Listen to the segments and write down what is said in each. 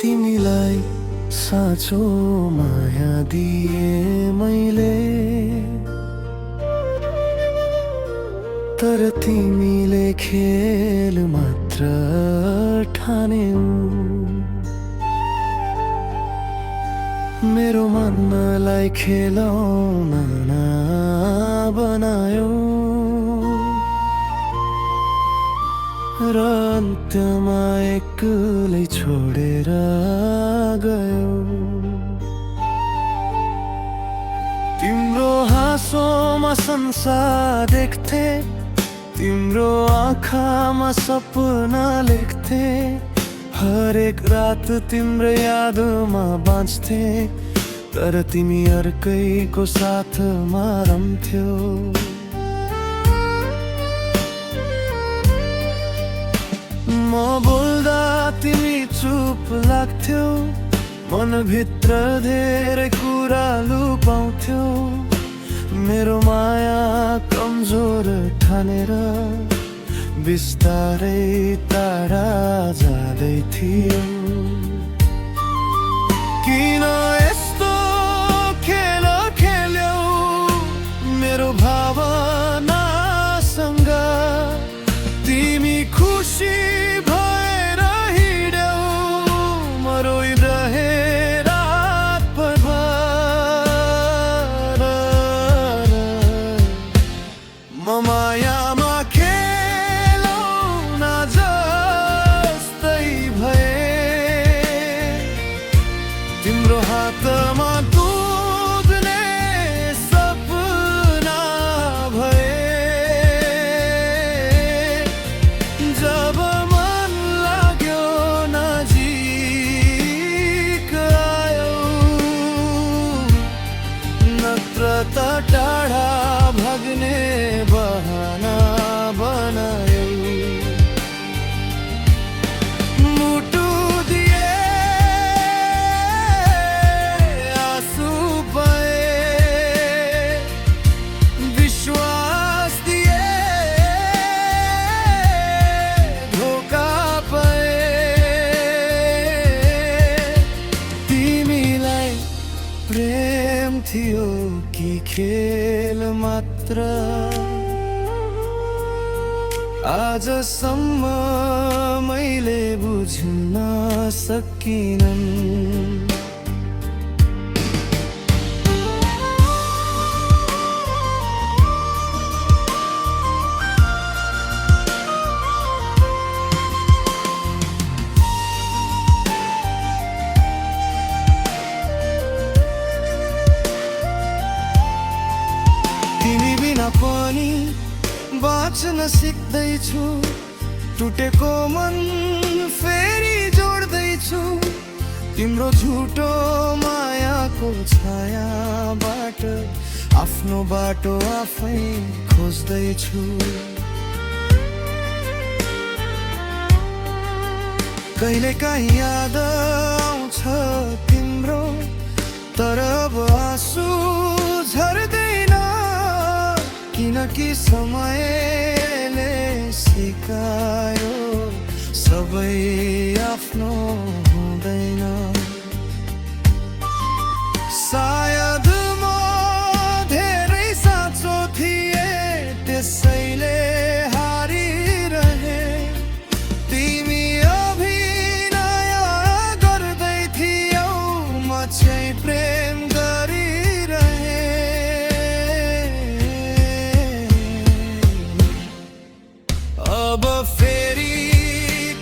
तिमीलाई साँचो माया दिए मैले, तर तिमीले खेल मात्र ठान्यौ। मेरो मनलाई खेलौना बनायो र अन्त्यमा एक्लै छोडेर गयो। तिम्रो हाँसोमा संसार देख्थे, तिम्रो आँखामा सपना लेख्थे। हरेक रात तिम्रो यादमा बाँच्थे, तर तिमी अर्कैको साथमा रम्थ्यौ। म बोल्दा तिमी चुप लाग्थ्यौ, मनभित्र धेरै कुरा लुकाउँथ्यौ। मेरो माया कमजोर ठानेर बिस्तारै टाढा जाँदै थियो। किन यस्तो खेल खेल्यौ मेरो भावनासँग? तिमी खुसी भएर हिँड्यौ, म रोइरहे रातभर। म मायामा खेलौना जस्तै भए, तिम्रो हातमा कुद्ने सपना भए। जब मन लाग्यो नजिक आयो, नत्र त टाढा भाग्ने बहाना बनायो। मुटु दिए आँसु बहे, विश्वास दिए धोका पाए। तिमीलाई प्रेम थियो कि खेल मात्र, आजसम्म मैले बुझ्न सकिनँ। तिमी बिना पनि बाँच्न सिक्दैछु, टुटेको मन फेरि जोड्दैछु। तिम्रो झुटो मायाको छायाबाट आफ्नो बाटो आफै खोज्दैछु। कहिलेकाहीँ याद आउँछ तिम्रो, तर अब आँसु झर्दैन, किनकि समयले सिकायो सबै आफ्नो हुँदैन। सायद म धेरै साँचो थिए, त्यसैले हारिरहे। तिमी अभिनय गर्दै थियौ, म चाहिँ प्रेम गरिरहे। अब फेरि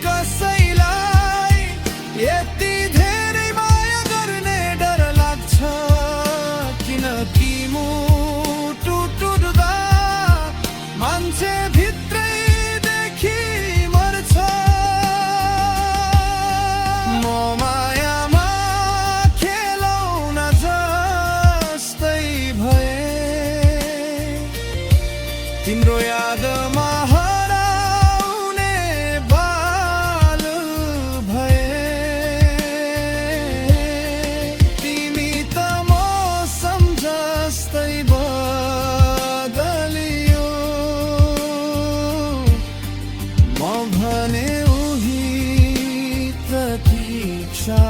कसैलाई यति धेरै माया गर्ने डर लाग्छ, किनकि मुटु टुट्दा मान्छे भित्रैदेखि मर्छ। म मायामा खेलौना जस्तै भए, तिम्रो यादमा भने उही प्रतीक्षा।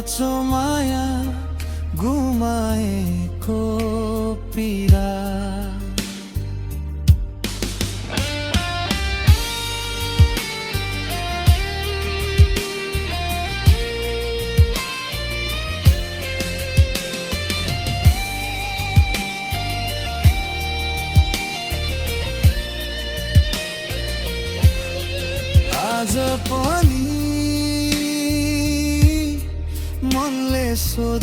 साँचो माया गुमाएको पीडा। आज पनि मनले सोधिरहन्छ